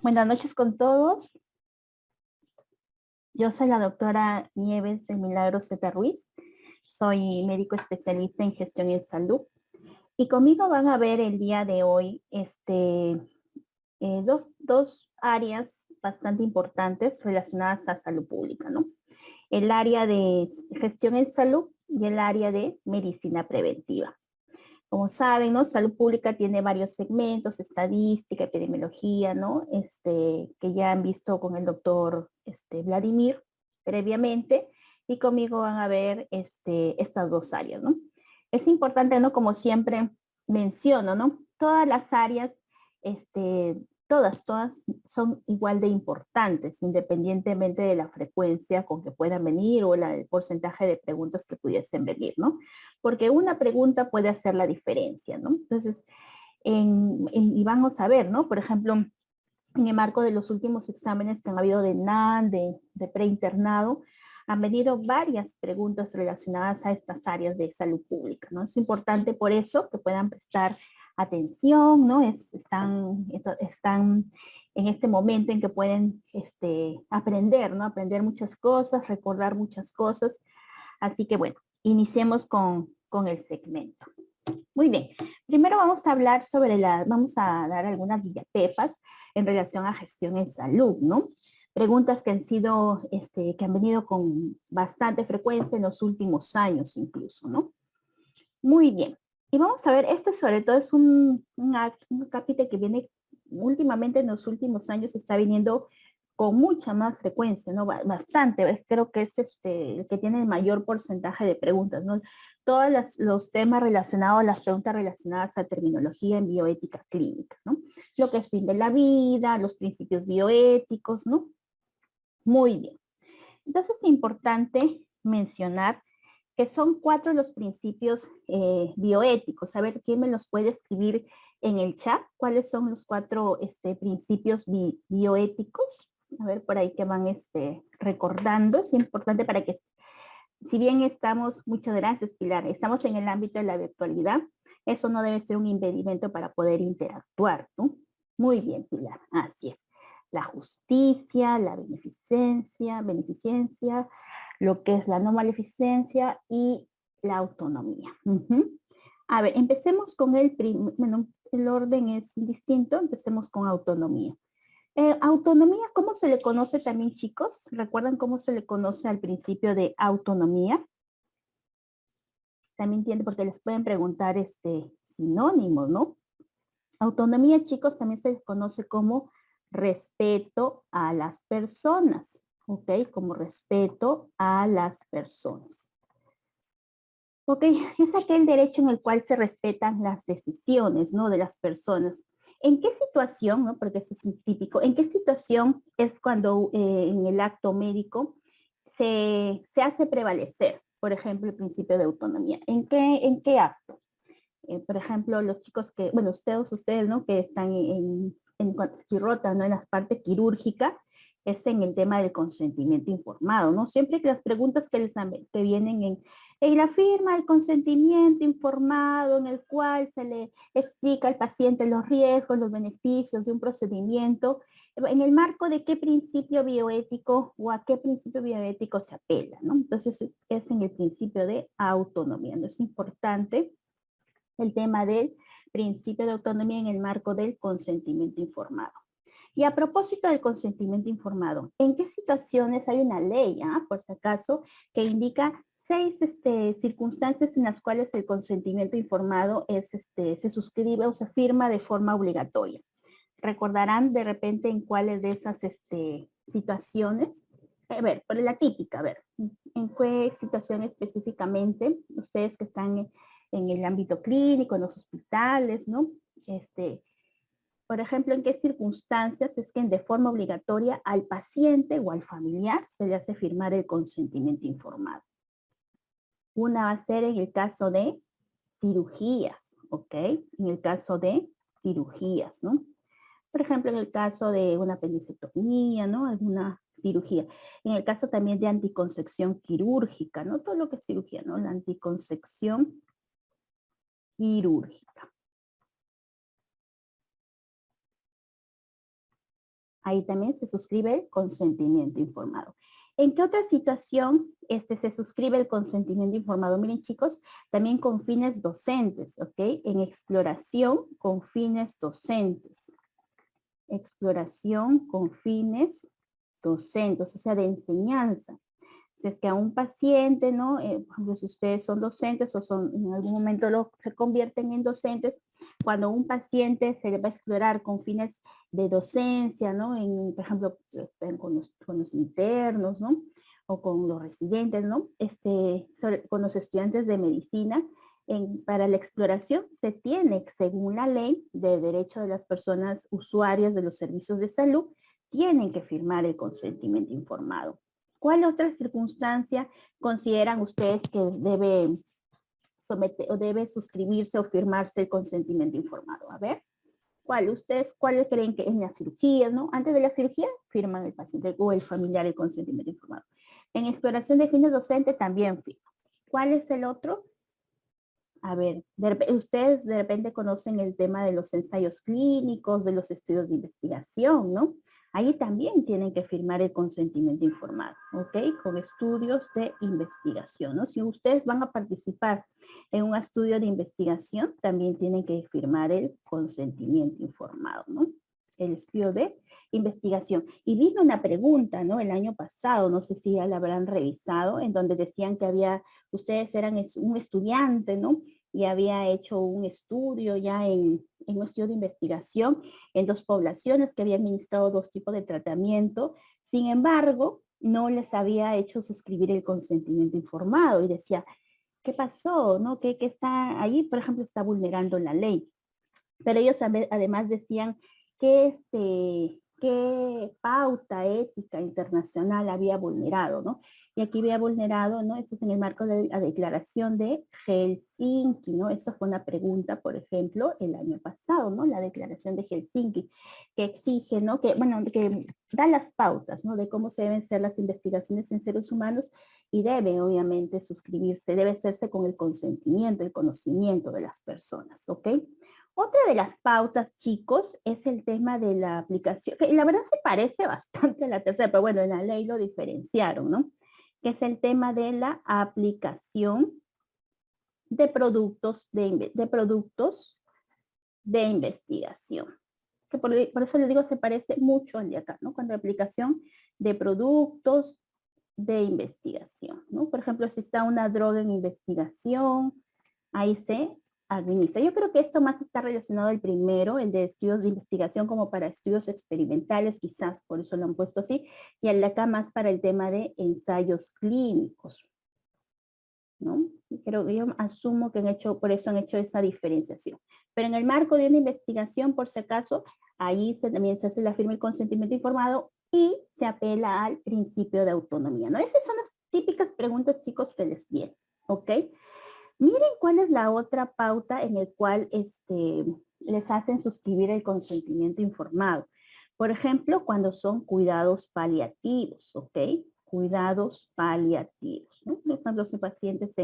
Buenas noches con todos. Yo soy la doctora Nieves de Milagros Zeta Ruiz. Soy médico especialista en gestión en salud. Y conmigo van a ver el día de hoy dos áreas bastante importantes relacionadas a salud pública, ¿no? El área de gestión en salud y el área de medicina preventiva. Como saben, ¿no? Salud pública tiene varios segmentos, estadística, epidemiología, ¿no? Que ya han visto con el doctor Vladimir previamente, y conmigo van a ver estas dos áreas, ¿no? Es importante, ¿no? Como siempre menciono, ¿no? Todas las áreas, todas son igual de importantes, independientemente de la frecuencia con que puedan venir o el porcentaje de preguntas que pudiesen venir, ¿no? Porque una pregunta puede hacer la diferencia, ¿no? Entonces, y vamos a ver, ¿no? Por ejemplo, en el marco de los últimos exámenes que han habido de NAN, de preinternado, han venido varias preguntas relacionadas a estas áreas de salud pública, ¿no? Es importante por eso que puedan prestar atención, ¿no? Están en este momento en que pueden aprender, ¿no? Aprender muchas cosas, recordar muchas cosas. Así que bueno, iniciemos con el segmento. Muy bien, primero vamos a hablar vamos a dar algunas diapepas en relación a gestión en salud, ¿no? Preguntas que han sido, que han venido con bastante frecuencia en los últimos años incluso, ¿no? Muy bien, y vamos a ver, esto sobre todo es un capítulo que viene últimamente en los últimos años, está viniendo con mucha más frecuencia, ¿no? Bastante, creo que es el que tiene el mayor porcentaje de preguntas, ¿no? Todos los temas relacionados, las preguntas relacionadas a terminología en bioética clínica, ¿no? Lo que es fin de la vida, los principios bioéticos, ¿no? Muy bien. Entonces es importante mencionar que son 4 los principios bioéticos. A ver, ¿quién me los puede escribir en el chat? ¿Cuáles son los 4 principios bioéticos? A ver, por ahí que van recordando. Es importante para que, si bien estamos, muchas gracias Pilar, estamos en el ámbito de la virtualidad, eso no debe ser un impedimento para poder interactuar, ¿no? Muy bien, Pilar, así es. La justicia, la beneficencia, lo que es la no maleficencia y la autonomía. A ver, empecemos con bueno, el orden es distinto, empecemos con autonomía. Autonomía, ¿cómo se le conoce también, chicos? ¿Recuerdan cómo se le conoce al principio de autonomía? También entiende porque les pueden preguntar sinónimos, ¿no? Autonomía, chicos, también se les conoce como respeto a las personas, ¿ok? Como respeto a las personas. Ok, es aquel derecho en el cual se respetan las decisiones, ¿no? De las personas. ¿En qué situación, no? Porque eso es típico, ¿en qué situación es cuando en el acto médico se hace prevalecer, por ejemplo, el principio de autonomía? ¿En qué acto? Por ejemplo, los chicos que, bueno, ustedes, ¿no? Que están si rotan, ¿no? En la parte quirúrgica, es en el tema del consentimiento informado, ¿no? Siempre que las preguntas que vienen en la firma del consentimiento informado, en el cual se le explica al paciente los riesgos, los beneficios de un procedimiento, en el marco de qué principio bioético o a qué principio bioético se apela, ¿no? Entonces es en el principio de autonomía, ¿no? Es importante el tema del principio de autonomía en el marco del consentimiento informado. Y a propósito del consentimiento informado, ¿en qué situaciones hay una ley, por si acaso, que indica 6 circunstancias en las cuales el consentimiento informado se suscribe o se firma de forma obligatoria? ¿Recordarán de repente en cuáles de esas situaciones? A ver, por la típica, a ver, ¿en qué situación específicamente ustedes que están en el ámbito clínico, en los hospitales, ¿no? Por ejemplo, ¿en qué circunstancias es que de forma obligatoria al paciente o al familiar se le hace firmar el consentimiento informado? Una va a ser en el caso de cirugías, ¿ok? En el caso de cirugías, ¿no? Por ejemplo, en el caso de una apendicectomía, ¿no? Alguna cirugía. En el caso también de anticoncepción quirúrgica, ¿no? Todo lo que es cirugía, ¿no? La anticoncepción quirúrgica. Ahí también se suscribe el consentimiento informado. ¿En qué otra situación se suscribe el consentimiento informado? Miren, chicos, también con fines docentes, ¿ok? En exploración con fines docentes. Exploración con fines docentes, o sea, de enseñanza. Si es que a un paciente, ¿no? Por ejemplo, si ustedes son docentes o son, en algún momento se convierten en docentes, cuando un paciente se le va a explorar con fines de docencia, ¿no? Por ejemplo, con los internos, ¿no? O con los residentes, ¿no? Con los estudiantes de medicina, para la exploración se tiene, según la ley de derecho de las personas usuarias de los servicios de salud, tienen que firmar el consentimiento informado. ¿Cuál otra circunstancia consideran ustedes que debe suscribirse o firmarse el consentimiento informado? A ver, ¿cuál creen que en la cirugía, no? Antes de la cirugía, firman el paciente o el familiar el consentimiento informado. En exploración de fines docentes también firma. ¿Cuál es el otro? A ver, ustedes de repente conocen el tema de los ensayos clínicos, de los estudios de investigación, ¿no? Ahí también tienen que firmar el consentimiento informado, ¿ok? Con estudios de investigación, ¿no? Si ustedes van a participar en un estudio de investigación, también tienen que firmar el consentimiento informado, ¿no? El estudio de investigación. Y vino una pregunta, ¿no? El año pasado, no sé si ya la habrán revisado, en donde decían que ustedes eran un estudiante, ¿no? Y había hecho un estudio ya en un estudio de investigación en 2 poblaciones que habían administrado 2 tipos de tratamiento. Sin embargo, no les había hecho suscribir el consentimiento informado y decía, ¿qué pasó? ¿No? ¿Qué está ahí? Por ejemplo, está vulnerando la ley. Pero ellos además decían que qué pauta ética internacional había vulnerado, ¿no? Y aquí había vulnerado, ¿no? Esto es en el marco de la declaración de Helsinki, ¿no? Eso fue una pregunta, por ejemplo, el año pasado, ¿no? La declaración de Helsinki, que exige, ¿no? Que da las pautas, ¿no? De cómo se deben ser las investigaciones en seres humanos y debe, obviamente, suscribirse, debe hacerse con el consentimiento, el conocimiento de las personas, ¿ok? Otra de las pautas, chicos, es el tema de la aplicación, que la verdad se parece bastante a la tercera, pero bueno, en la ley lo diferenciaron, ¿no? Que es el tema de la aplicación de productos de investigación. Que por eso les digo, se parece mucho al de acá, ¿no? Cuando la aplicación de productos de investigación, ¿no? Por ejemplo, si está una droga en investigación, ahí se administra. Yo creo que esto más está relacionado al primero, el de estudios de investigación como para estudios experimentales, quizás por eso lo han puesto así, y el de acá más para el tema de ensayos clínicos, ¿no? Creo que yo asumo que por eso han hecho esa diferenciación. Pero en el marco de una investigación, por si acaso, ahí también se hace la firma y consentimiento informado y se apela al principio de autonomía, ¿no? Esas son las típicas preguntas, chicos, que les vienen, ¿ok? Miren cuál es la otra pauta en el cual les hacen suscribir el consentimiento informado. Por ejemplo, cuando son cuidados paliativos, ¿ok? Cuidados paliativos, ¿no? Por ejemplo, son pacientes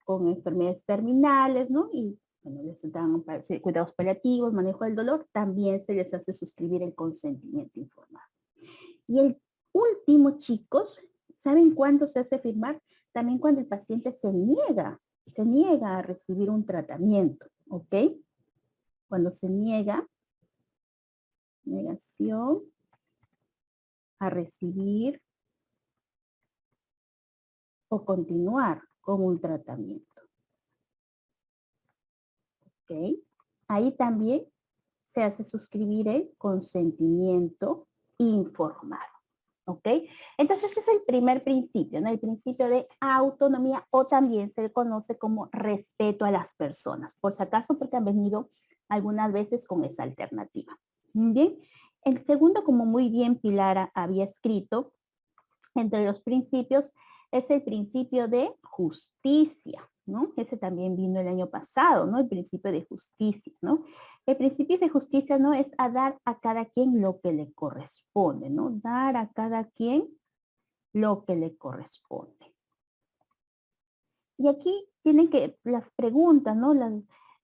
con enfermedades terminales, ¿no? Y bueno, les dan cuidados paliativos, manejo del dolor, también se les hace suscribir el consentimiento informado. Y el último, chicos, ¿saben cuándo se hace firmar? También cuando el paciente se niega a recibir un tratamiento, ¿ok? Cuando se niega, negación a recibir o continuar con un tratamiento, ¿ok? Ahí también se hace suscribir el consentimiento informado. ¿Ok? Entonces ese es el primer principio, ¿no? El principio de autonomía o también se le conoce como respeto a las personas. Por si acaso, porque han venido algunas veces con esa alternativa. Bien, el segundo, como muy bien Pilar había escrito, entre los principios es el principio de justicia, ¿no? Ese también vino el año pasado, ¿no? El principio de justicia, ¿no? El principio de justicia, ¿no? Es a dar a cada quien lo que le corresponde, ¿no? Dar a cada quien lo que le corresponde. Y aquí tienen que las preguntas, ¿no?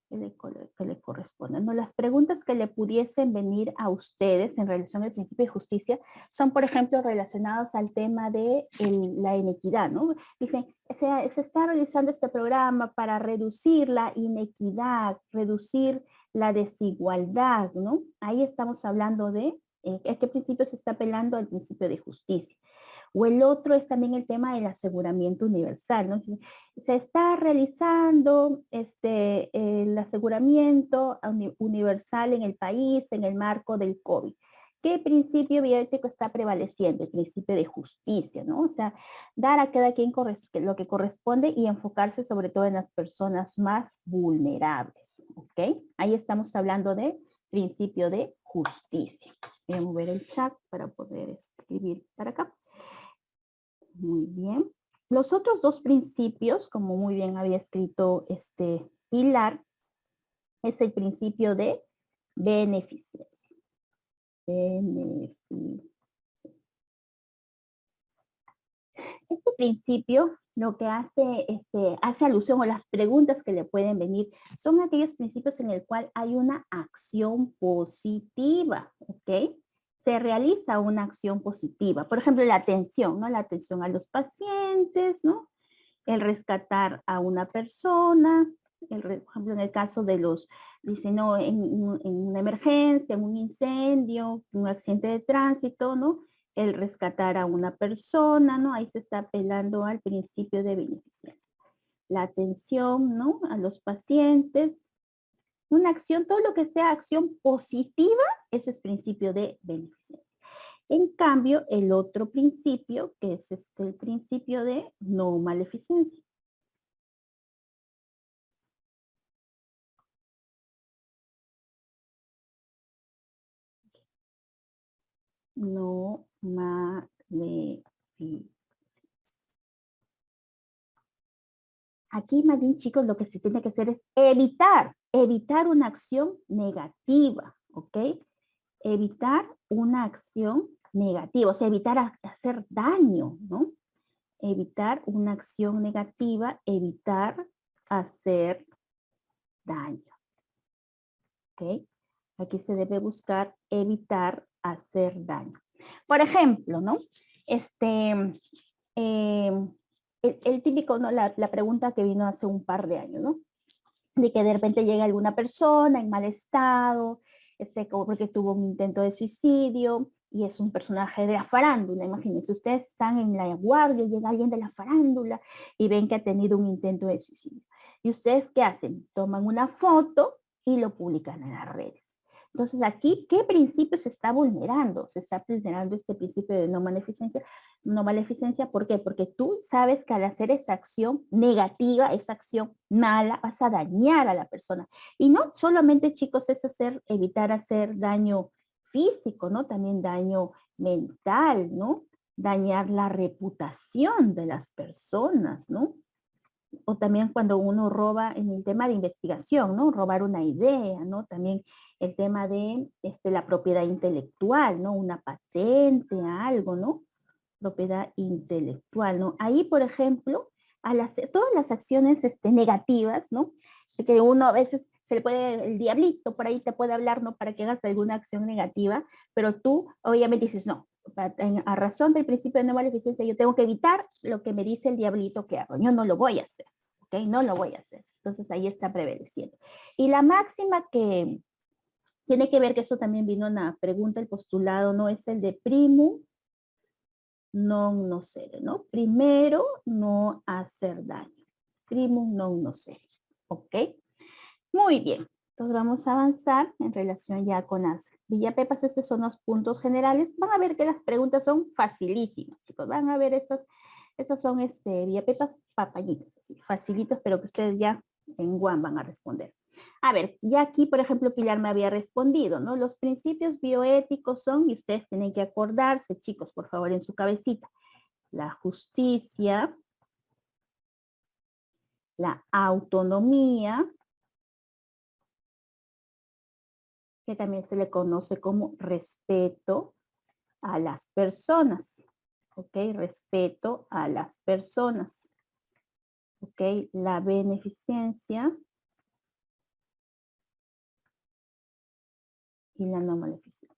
que le corresponden, ¿no? Las preguntas que le pudiesen venir a ustedes en relación al principio de justicia son, por ejemplo, relacionados al tema de la inequidad, ¿no? Dicen, se está realizando este programa para reducir la inequidad, reducir la desigualdad, ¿no? Ahí estamos hablando de qué principio se está apelando al principio de justicia. O el otro es también el tema del aseguramiento universal, ¿no? Se está realizando el aseguramiento universal en el país en el marco del COVID. ¿Qué principio bioético está prevaleciendo? El principio de justicia, ¿no? O sea, dar a cada quien lo que corresponde y enfocarse sobre todo en las personas más vulnerables, ¿ok? Ahí estamos hablando de principio de justicia. Voy a mover el chat para poder escribir para acá. Muy bien. Los otros dos principios, como muy bien había escrito Pilar, es el principio de beneficencia. Este principio lo que hace, hace alusión, o las preguntas que le pueden venir, son aquellos principios en el cual hay una acción positiva, ¿ok? Se realiza una acción positiva. Por ejemplo, la atención, ¿no? La atención a los pacientes, ¿no? El rescatar a una persona, por ejemplo, en el caso de los, dice, no, en una emergencia, en un incendio, un accidente de tránsito, ¿no? El rescatar a una persona, ¿no? Ahí se está apelando al principio de beneficencia. La atención, ¿no? A los pacientes. Una acción, todo lo que sea acción positiva, ese es principio de beneficencia. En cambio, el otro principio, que es el principio de no maleficencia. No maleficencia. Aquí, más bien, chicos, lo que se tiene que hacer es evitar una acción negativa, ¿ok? Evitar una acción negativa, o sea, evitar hacer daño, ¿no? Evitar una acción negativa, evitar hacer daño, ¿ok? Aquí se debe buscar evitar hacer daño. Por ejemplo, ¿no? El típico, ¿no? La pregunta que vino hace un par de años, ¿no? De que de repente llega alguna persona en mal estado, como porque tuvo un intento de suicidio y es un personaje de la farándula. Imagínense, ustedes están en la guardia, llega alguien de la farándula y ven que ha tenido un intento de suicidio. ¿Y ustedes qué hacen? Toman una foto y lo publican en las redes. Entonces aquí, ¿qué principio se está vulnerando? Se está vulnerando este principio de no maleficencia. No maleficencia, ¿por qué? Porque tú sabes que al hacer esa acción negativa, esa acción mala, vas a dañar a la persona. Y no solamente, chicos, es evitar hacer daño físico, ¿no? También daño mental, ¿no? Dañar la reputación de las personas, ¿no? O también cuando uno roba en el tema de investigación, ¿no? Robar una idea, ¿no? También el tema de la propiedad intelectual, ¿no? Una patente, algo, ¿no? Propiedad intelectual, ¿no? Ahí, por ejemplo, todas las acciones negativas, ¿no? Que uno a veces se le puede, el diablito por ahí te puede hablar, ¿no? Para que hagas alguna acción negativa, pero tú obviamente dices, no, a razón del principio de no maleficencia, yo tengo que evitar lo que me dice el diablito que hago, yo no lo voy a hacer, ¿ok? No lo voy a hacer. Entonces ahí está prevaleciendo. Y la máxima que tiene que ver, que eso también vino en la pregunta, el postulado, ¿no? Es el de primum non nocere, ¿no? Primero, no hacer daño. Primum non nocere, ¿ok? Muy bien. Entonces vamos a avanzar en relación ya con las villapepas. Estos son los puntos generales. Van a ver que las preguntas son facilísimas, chicos. Van a ver estas son villapepas papayitas, así, facilitas, pero que ustedes ya en one van a responder. A ver, ya aquí, por ejemplo, Pilar me había respondido, ¿no? Los principios bioéticos son, y ustedes tienen que acordarse, chicos, por favor, en su cabecita, la justicia, la autonomía, que también se le conoce como respeto a las personas, ¿ok? Respeto a las personas, ¿ok? La beneficencia y la no maleficencia.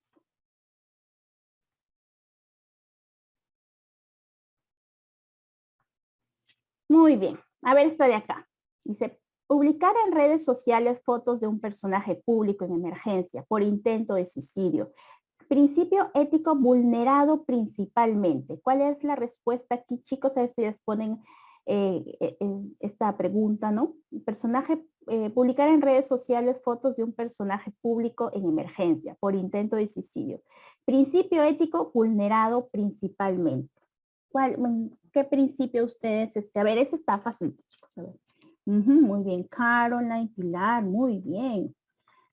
Muy bien. A ver esta de acá. Dice, publicar en redes sociales fotos de un personaje público en emergencia por intento de suicidio. Principio ético vulnerado principalmente. ¿Cuál es la respuesta aquí, chicos? A ver si les ponen esta pregunta, ¿no? Publicar en redes sociales fotos de un personaje público en emergencia por intento de suicidio. Principio ético vulnerado principalmente. ¿Qué principio ustedes? A ver, ese está fácil, chicos. A ver. Muy bien, Caroline, Pilar, muy bien.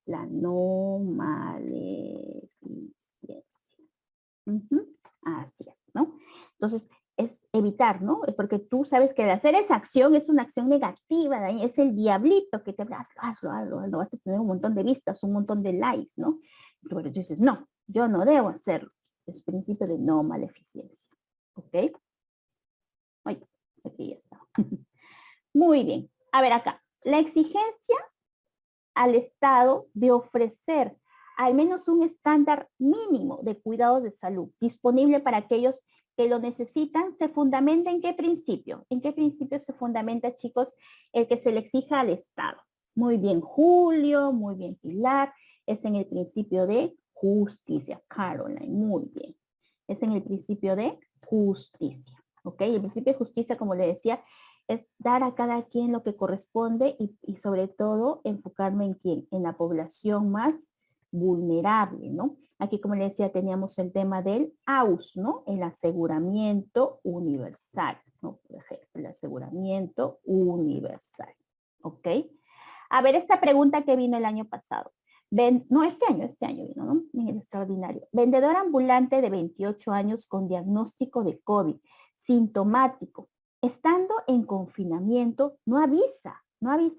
La no maleficencia. Así es, ¿no? Entonces, es evitar, ¿no? Porque tú sabes que de hacer esa acción es una acción negativa, ¿no? Es el diablito que te hazlo, vas a tener un montón de vistas, un montón de likes, ¿no? Pero tú dices, no, yo no debo hacerlo. Es principio de no maleficencia, ¿ok? Ay, aquí ya está. Muy bien. A ver acá. La exigencia al Estado de ofrecer al menos un estándar mínimo de cuidados de salud disponible para aquellos que lo necesitan, se fundamenta en qué principio. ¿En qué principio se fundamenta, chicos, el que se le exija al Estado? Muy bien, Julio, muy bien, Pilar. Es en el principio de justicia. Caroline, muy bien. Es en el principio de justicia. ¿Ok? El principio de justicia, como le decía, es dar a cada quien lo que corresponde y sobre todo enfocarme en quién, en la población más vulnerable, ¿no? Aquí, como le decía, teníamos el tema del AUS, ¿no? El aseguramiento universal, ¿no? Por ejemplo, el aseguramiento universal, ¿ok? A ver, esta pregunta que vino el año pasado. No, este año vino, ¿no? En el extraordinario. Vendedor ambulante de 28 años con diagnóstico de COVID, sintomático, estando en confinamiento, no avisa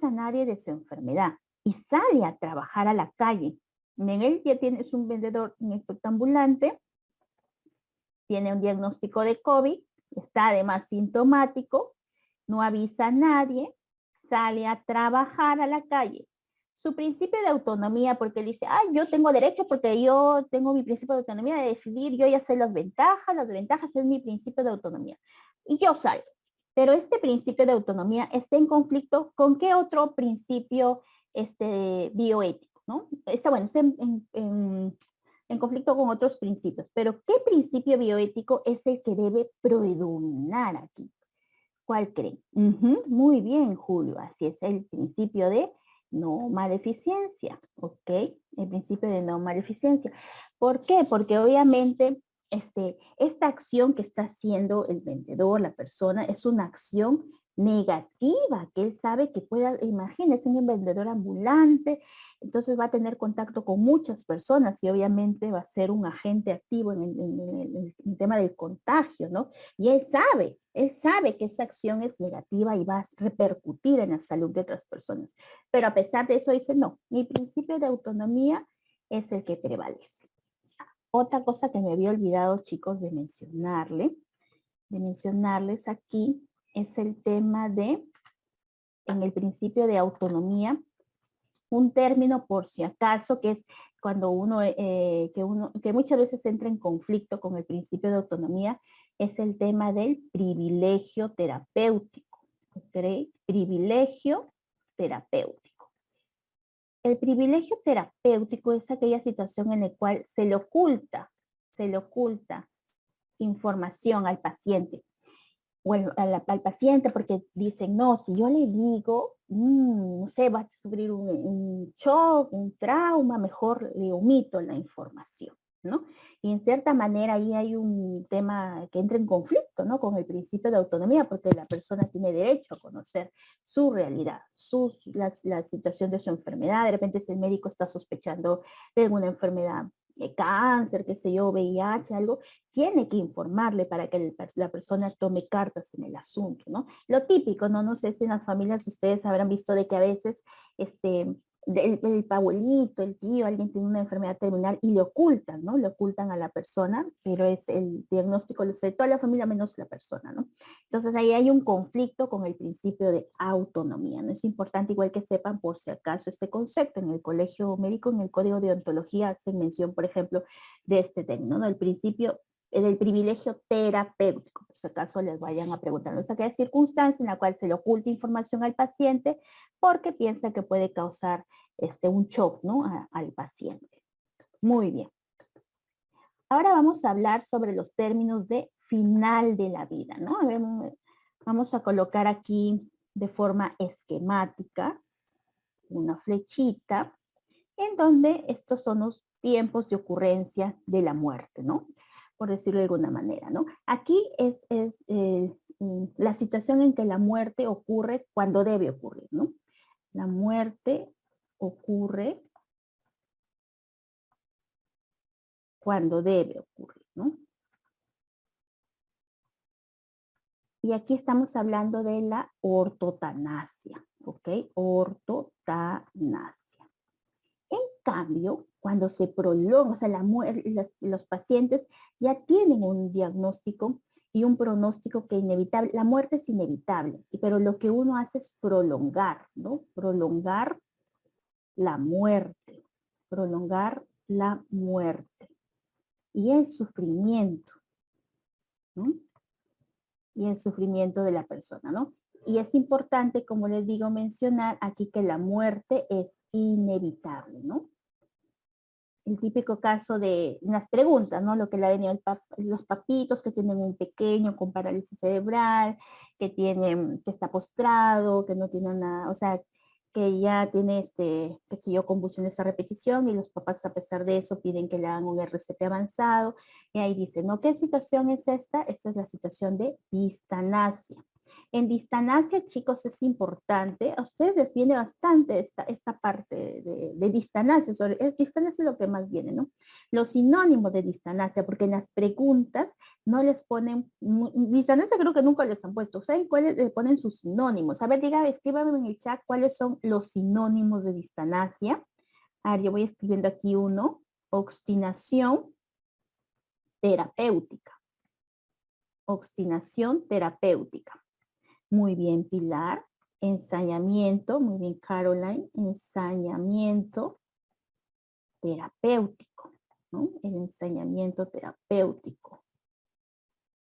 a nadie de su enfermedad y sale a trabajar a la calle. En él ya tienes un vendedor, un experto ambulante, tiene un diagnóstico de COVID, está además sintomático, no avisa a nadie, sale a trabajar a la calle. Su principio de autonomía, porque él dice, yo tengo derecho porque yo tengo mi principio de autonomía de decidir, yo ya sé las desventajas es mi principio de autonomía. Y yo salgo. Pero este principio de autonomía está en conflicto con qué otro principio bioético, ¿no? Está en conflicto con otros principios. Pero ¿qué principio bioético es el que debe predominar aquí? ¿Cuál creen? Muy bien, Julio. Así es el principio de no maleficencia, ¿ok? El principio de no maleficencia. ¿Por qué? Porque obviamente esta acción que está haciendo el vendedor, la persona, es una acción negativa, que él sabe que pueda, imagínense, un vendedor ambulante, entonces va a tener contacto con muchas personas y obviamente va a ser un agente activo en el tema del contagio, ¿no? Y él sabe que esa acción es negativa y va a repercutir en la salud de otras personas. Pero a pesar de eso dice, no, mi principio de autonomía es el que prevalece. Otra cosa que me había olvidado, chicos, de mencionarles aquí, es el tema de, en el principio de autonomía, un término por si acaso, que es cuando que muchas veces entra en conflicto con el principio de autonomía, es el tema del privilegio terapéutico. ¿Okay? Privilegio terapéutico. El privilegio terapéutico es aquella situación en la cual se le oculta información al paciente o al paciente porque dicen, no, si yo le digo, no sé, va a sufrir un shock, un trauma, mejor le omito la información, ¿no? Y en cierta manera ahí hay un tema que entra en conflicto, ¿no? Con el principio de autonomía, porque la persona tiene derecho a conocer su realidad, la situación de su enfermedad. De repente si el médico está sospechando de alguna enfermedad, cáncer, qué sé yo, VIH, algo, tiene que informarle para que la persona tome cartas en el asunto, ¿no? Lo típico, ¿no? No sé si en las familias ustedes habrán visto de que a veces el abuelito, el tío, alguien tiene una enfermedad terminal y le ocultan, ¿no? Le ocultan a la persona, pero es el diagnóstico lo sé toda la familia menos la persona, ¿no? Entonces ahí hay un conflicto con el principio de autonomía, ¿no? Es importante igual que sepan por si acaso este concepto. En el colegio médico, en el código de ontología hacen mención, por ejemplo, de este término, ¿no? El principio del privilegio terapéutico, por si acaso les vayan a preguntar, ¿no? O sea, que hay circunstancia en la cual se le oculta información al paciente porque piensa que puede causar un shock, ¿no? Al paciente. Muy bien. Ahora vamos a hablar sobre los términos de final de la vida, ¿no? A ver, vamos a colocar aquí de forma esquemática una flechita en donde estos son los tiempos de ocurrencia de la muerte, ¿no? Por decirlo de alguna manera, ¿no? Aquí es la situación en que la muerte ocurre cuando debe ocurrir, ¿no? La muerte ocurre cuando debe ocurrir, ¿no? Y aquí estamos hablando de la ortotanasia, ¿ok? Ortotanasia. En cambio, cuando se prolonga, o sea, los pacientes ya tienen un diagnóstico y un pronóstico que inevitable, la muerte es inevitable, pero lo que uno hace es prolongar, ¿no? Prolongar la muerte, prolongar la muerte y el sufrimiento, ¿no? Y el sufrimiento de la persona, ¿no? Y es importante, como les digo, mencionar aquí que la muerte es inevitable, ¿no? El típico caso de unas preguntas, ¿no? Lo que le ha venido los papitos que tienen un pequeño con parálisis cerebral, que está postrado, que no tiene nada, o sea, que ya tiene, qué sé yo, convulsiones a repetición y los papás a pesar de eso piden que le hagan un RCP avanzado y ahí dicen, ¿no? ¿Qué situación es esta? Esta es la situación de distanasia. En distanasia, chicos, es importante, a ustedes les viene bastante esta parte de distanasia, distanasia es lo que más viene, ¿no? Los sinónimos de distanasia, porque en las preguntas no les ponen, distanasia creo que nunca les han puesto, ¿saben cuáles le ponen sus sinónimos? A ver, escríbanme en el chat cuáles son los sinónimos de distanasia. A ver, yo voy escribiendo aquí uno, obstinación terapéutica. Obstinación terapéutica. Muy bien, Pilar. Ensañamiento, muy bien, Caroline. Ensañamiento terapéutico, ¿no? El ensañamiento terapéutico.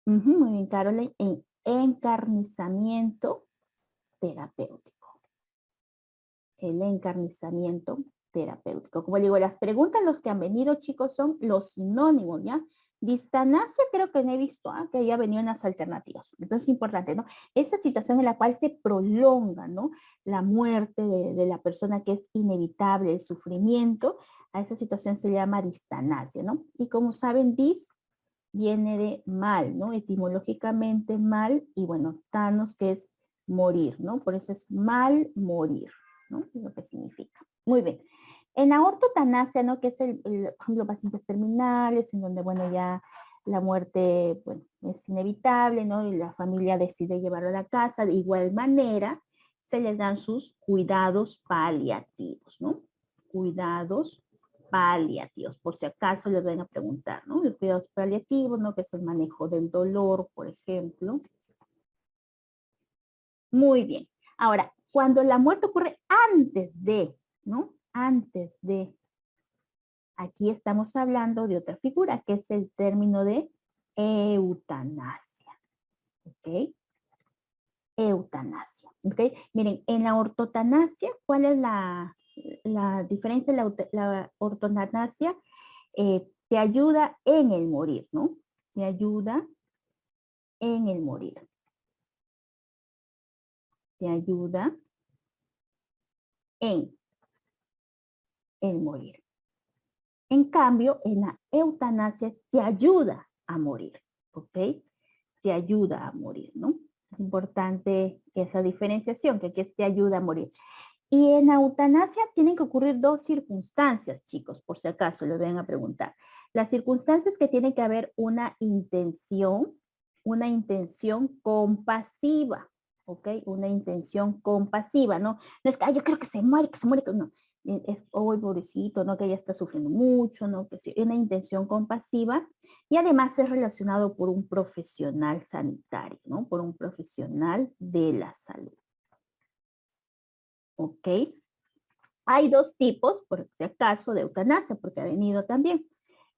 Muy bien, Caroline. Encarnizamiento terapéutico. El encarnizamiento terapéutico. Como digo, las preguntas, los que han venido, chicos, son los sinónimos, ¿ya? Distanasia creo que no he visto que haya venido en las alternativas. Entonces es importante, ¿no? Esta situación en la cual se prolonga, ¿no? La muerte de la persona que es inevitable, el sufrimiento, a esa situación se llama distanasia, ¿no? Y como saben, dis viene de mal, ¿no? Etimológicamente mal, y bueno, tanos que es morir, ¿no? Por eso es mal morir, ¿no? Es lo que significa. Muy bien. En la ortotanasia, ¿no? Que es por ejemplo, pacientes terminales, en donde, bueno, ya la muerte, bueno, es inevitable, ¿no? Y la familia decide llevarlo a la casa. De igual manera, se les dan sus cuidados paliativos, ¿no? Cuidados paliativos, por si acaso les van a preguntar, ¿no? Los cuidados paliativos, ¿no? Que es el manejo del dolor, por ejemplo. Muy bien. Ahora, cuando la muerte ocurre antes de, ¿no? Antes de, aquí estamos hablando de otra figura, que es el término de eutanasia. ¿Ok? Eutanasia. ¿Ok? Miren, en la ortotanasia, ¿cuál es la diferencia? La ortotanasia te ayuda en el morir, ¿no? Te ayuda en el morir. Te ayuda en el morir. En cambio, en la eutanasia te ayuda a morir, ¿ok? Te ayuda a morir, ¿no? Es importante esa diferenciación, que aquí es te ayuda a morir. Y en la eutanasia tienen que ocurrir dos circunstancias, chicos, por si acaso lo ven a preguntar. Las circunstancias que tiene que haber una intención compasiva, ¿ok? Una intención compasiva, ¿no? No es que, yo creo que se muere, no. oh, pobrecito, ¿no? Que ella está sufriendo mucho, ¿no? Que sí, una intención compasiva y además es relacionado por un profesional sanitario, ¿no? Por un profesional de la salud. ¿Ok? Hay dos tipos, por si acaso, de eutanasia, porque ha venido también.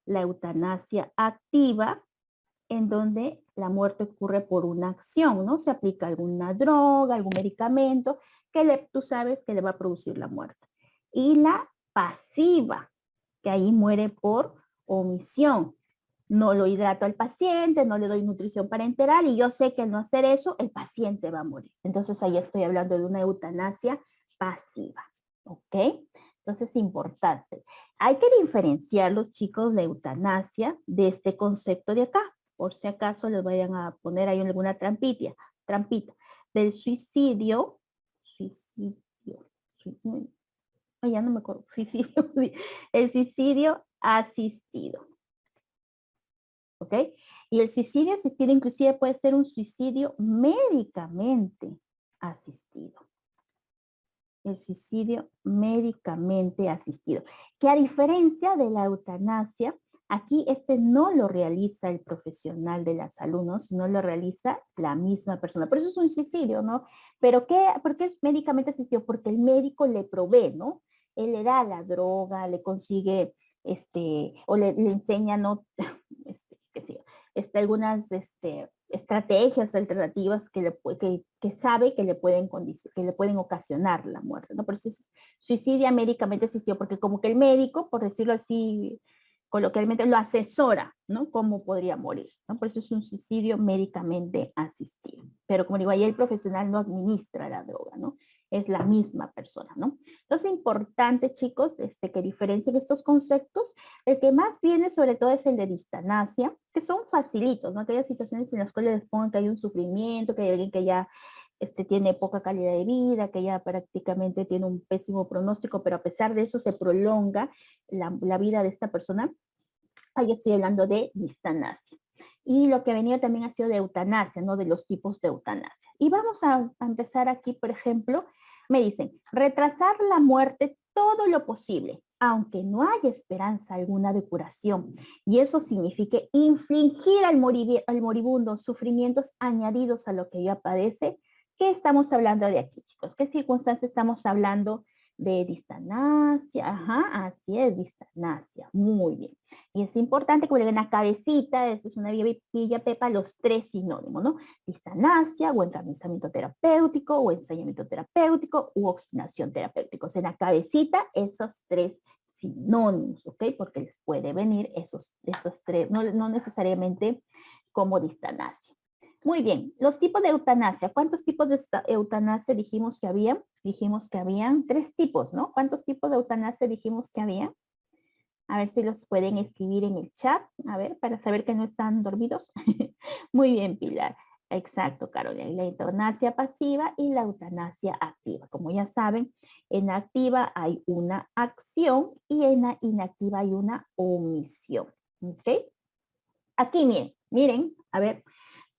La eutanasia activa, en donde la muerte ocurre por una acción, ¿no? Se aplica alguna droga, algún medicamento, que tú sabes que le va a producir la muerte. Y la pasiva, que ahí muere por omisión. No lo hidrato al paciente, no le doy nutrición parenteral y yo sé que al no hacer eso, el paciente va a morir. Entonces ahí estoy hablando de una eutanasia pasiva, ¿ok? Entonces es importante. Hay que diferenciar los chicos de eutanasia de este concepto de acá, por si acaso les vayan a poner ahí alguna trampita, del suicidio, ya no me acuerdo, suicidio, el suicidio asistido. ¿Ok? Y el suicidio asistido inclusive puede ser un suicidio médicamente asistido. El suicidio médicamente asistido. Que a diferencia de la eutanasia, aquí no lo realiza el profesional de la salud, ¿no? Sino lo realiza la misma persona. Por eso es un suicidio, ¿no? Pero ¿por qué es médicamente asistido? Porque el médico le provee, ¿no? Él le da la droga, le consigue, o le enseña, ¿no? Algunas estrategias alternativas que sabe que le pueden ocasionar la muerte, ¿no? Por eso es suicidio médicamente asistido, porque como que el médico, por decirlo así, coloquialmente lo asesora, ¿no? Cómo podría morir, ¿no? Por eso es un suicidio médicamente asistido. Pero como digo, ahí el profesional no administra la droga, ¿no? Es la misma persona, ¿no? Entonces es importante, chicos, que diferencien estos conceptos. El que más viene sobre todo es el de distanasia, que son facilitos, ¿no? Aquellas situaciones en las cuales les pongan que hay un sufrimiento, que hay alguien que ya tiene poca calidad de vida, que ya prácticamente tiene un pésimo pronóstico, pero a pesar de eso se prolonga la vida de esta persona. Ahí estoy hablando de distanasia. Y lo que venía también ha sido de eutanasia, ¿no? De los tipos de eutanasia. Y vamos a empezar aquí, por ejemplo, me dicen, retrasar la muerte todo lo posible, aunque no haya esperanza alguna de curación. Y eso significa infligir al moribundo sufrimientos añadidos a lo que ya padece. ¿Qué estamos hablando de aquí, chicos? ¿Qué circunstancia estamos hablando de distanasia? Ajá, así es, distanasia. Muy bien. Y es importante que le den la cabecita, eso es una villa pepa, los tres sinónimos, ¿no? Distanasia, o encabezamiento terapéutico, o ensayamiento terapéutico, u obstinación terapéutica. O sea, en la cabecita, esos tres sinónimos, ¿ok? Porque les puede venir esos tres, no necesariamente como distanasia. Muy bien, los tipos de eutanasia. ¿Cuántos tipos de eutanasia dijimos que había? Dijimos que habían 3 tipos, ¿no? ¿Cuántos tipos de eutanasia dijimos que había? A ver si los pueden escribir en el chat, a ver, para saber que no están dormidos. Muy bien, Pilar. Exacto, Carolina. La eutanasia pasiva y la eutanasia activa. Como ya saben, en activa hay una acción y en la inactiva hay una omisión. ¿Ok? Aquí miren, a ver.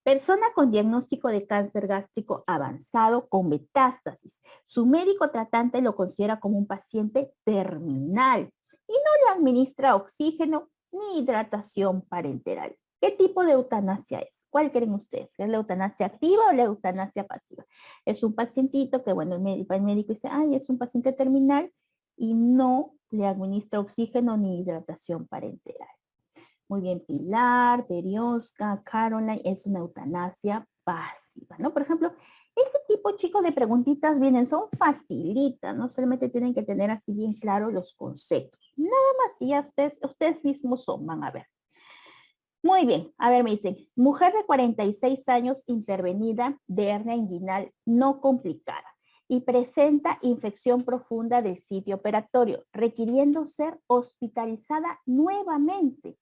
Persona con diagnóstico de cáncer gástrico avanzado con metástasis. Su médico tratante lo considera como un paciente terminal y no le administra oxígeno ni hidratación parenteral. ¿Qué tipo de eutanasia es? ¿Cuál creen ustedes? ¿Es la eutanasia activa o la eutanasia pasiva? Es un pacientito que, bueno, el médico dice, ay, es un paciente terminal y no le administra oxígeno ni hidratación parenteral. Muy bien, Pilar, Berioska, Caroline, es una eutanasia pasiva, ¿no? Por ejemplo, este tipo, chicos, de preguntitas vienen, son facilitas, no solamente tienen que tener así bien claro los conceptos. Nada más, y ya ustedes mismos van a ver. Muy bien, a ver, me dicen, mujer de 46 años intervenida de hernia inguinal no complicada y presenta infección profunda del sitio operatorio, requiriendo ser hospitalizada nuevamente.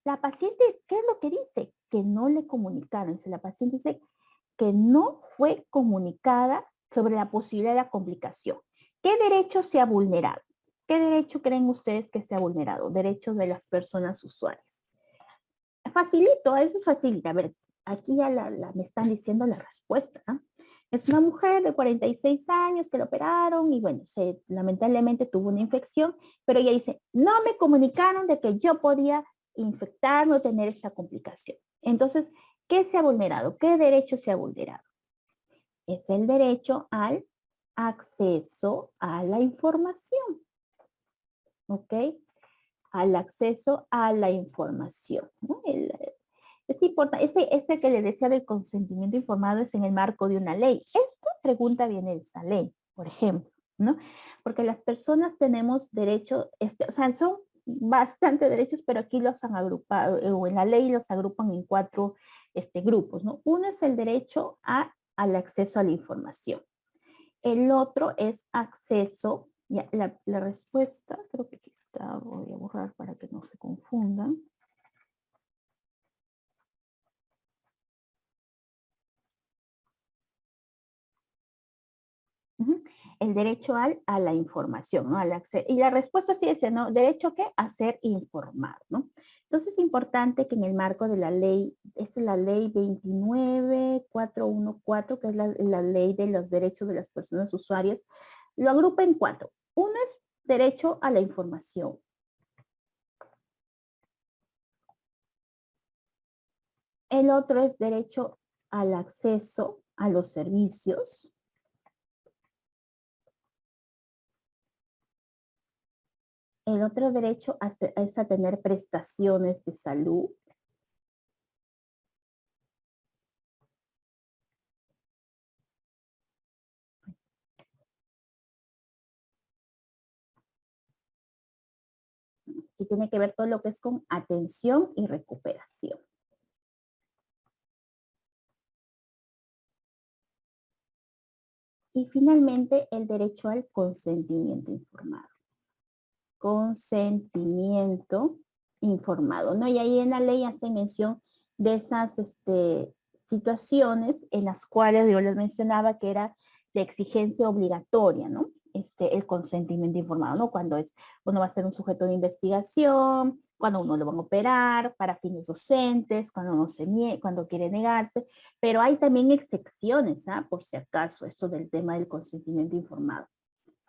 La paciente, ¿qué es lo que dice? Que no le comunicaron. La paciente dice que no fue comunicada sobre la posibilidad de la complicación. ¿Qué derecho se ha vulnerado? ¿Qué derecho creen ustedes que se ha vulnerado? Derechos de las personas usuarias. Facilito, eso es facilito. A ver, aquí ya me están diciendo la respuesta, ¿no? Es una mujer de 46 años que la operaron y bueno, lamentablemente tuvo una infección, pero ella dice, no me comunicaron de que yo podía infectarme o tener esta complicación. Entonces, ¿qué se ha vulnerado? ¿Qué derecho se ha vulnerado? Es el derecho al acceso a la información, ¿ok? Al acceso a la información, ¿no? Es importante, ese que le decía del consentimiento informado es en el marco de una ley. Esta pregunta viene de esa ley, por ejemplo, ¿no? Porque las personas tenemos derecho, o sea, son bastante derechos, pero aquí los han agrupado, o en la ley los agrupan en 4 grupos, ¿no? Uno es el derecho al acceso a la información. El otro es acceso, ya, la respuesta, creo que aquí está, voy a borrar para que no se confundan. El derecho a la información, ¿no? Y la respuesta sí dice, ¿no? ¿Derecho qué? A ser informado, ¿no? Entonces es importante que en el marco de la ley, es la ley 29414, que es la ley de los derechos de las personas usuarias, lo agrupa en 4. Uno es derecho a la información. El otro es derecho al acceso a los servicios. El otro derecho es a tener prestaciones de salud. Y tiene que ver todo lo que es con atención y recuperación. Y finalmente, el derecho al consentimiento informado. Consentimiento informado, ¿no? Y ahí en la ley hace mención de esas situaciones en las cuales yo les mencionaba que era de exigencia obligatoria, ¿no? El consentimiento informado, ¿no? Cuando uno va a ser un sujeto de investigación, cuando uno lo van a operar para fines docentes, cuando uno cuando quiere negarse, pero hay también excepciones, ¿ah? Por si acaso, esto del tema del consentimiento informado.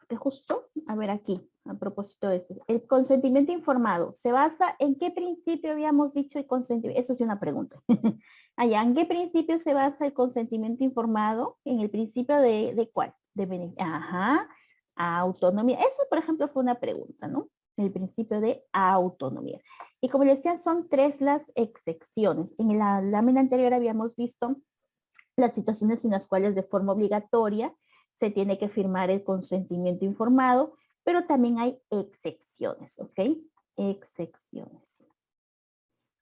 Que justo, a ver aquí, a propósito de eso, el consentimiento informado, ¿se basa en qué principio habíamos dicho el consentimiento? Eso es una pregunta. Allá, ¿en qué principio se basa el consentimiento informado? En el principio de ¿cuál? Ajá, autonomía. Eso, por ejemplo, fue una pregunta, ¿no? El principio de autonomía. Y como les decía, son 3 las excepciones. En la lámina anterior habíamos visto las situaciones en las cuales de forma obligatoria se tiene que firmar el consentimiento informado, pero también hay excepciones, ¿ok? Excepciones.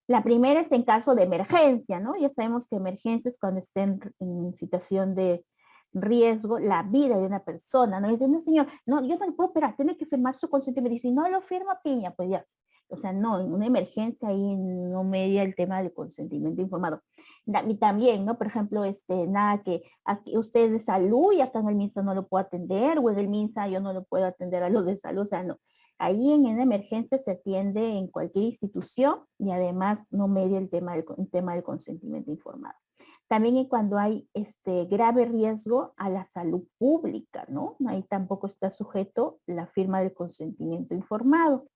La primera es en caso de emergencia, ¿no? Ya sabemos que emergencia es cuando estén en situación de riesgo la vida de una persona, ¿no? Y dice, no señor, no, yo no lo puedo operar, tiene que firmar su consentimiento. Y si no lo firma, piña, pues ya. O sea, no, en una emergencia ahí no media el tema del consentimiento informado. Y también, ¿no? Por ejemplo, nada que aquí usted es de salud y acá en el MINSA no lo puedo atender, o en el MINSA yo no lo puedo atender a los de salud, o sea, no. Ahí en una emergencia se atiende en cualquier institución y además no media el tema del consentimiento informado. También cuando hay grave riesgo a la salud pública, ¿no? Ahí tampoco está sujeto la firma del consentimiento informado.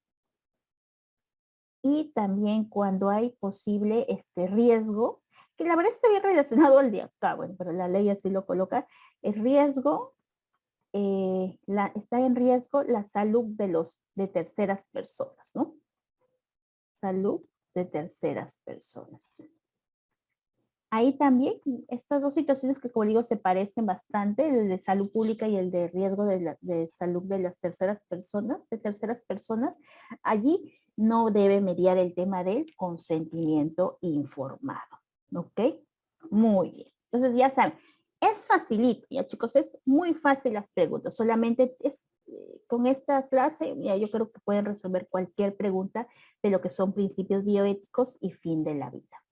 Y también cuando hay posible riesgo, que la verdad está bien relacionado al de acá, bueno, pero la ley así lo coloca, el riesgo, está en riesgo la salud de terceras personas, ¿no? Salud de terceras personas. Ahí también, estas 2 situaciones que como digo se parecen bastante, el de salud pública y el de riesgo de salud de las terceras personas, allí no debe mediar el tema del consentimiento informado, ¿ok? Muy bien, entonces ya saben, es facilito, ya chicos, es muy fácil las preguntas, solamente con esta clase, ya yo creo que pueden resolver cualquier pregunta de lo que son principios bioéticos y fin de la vida.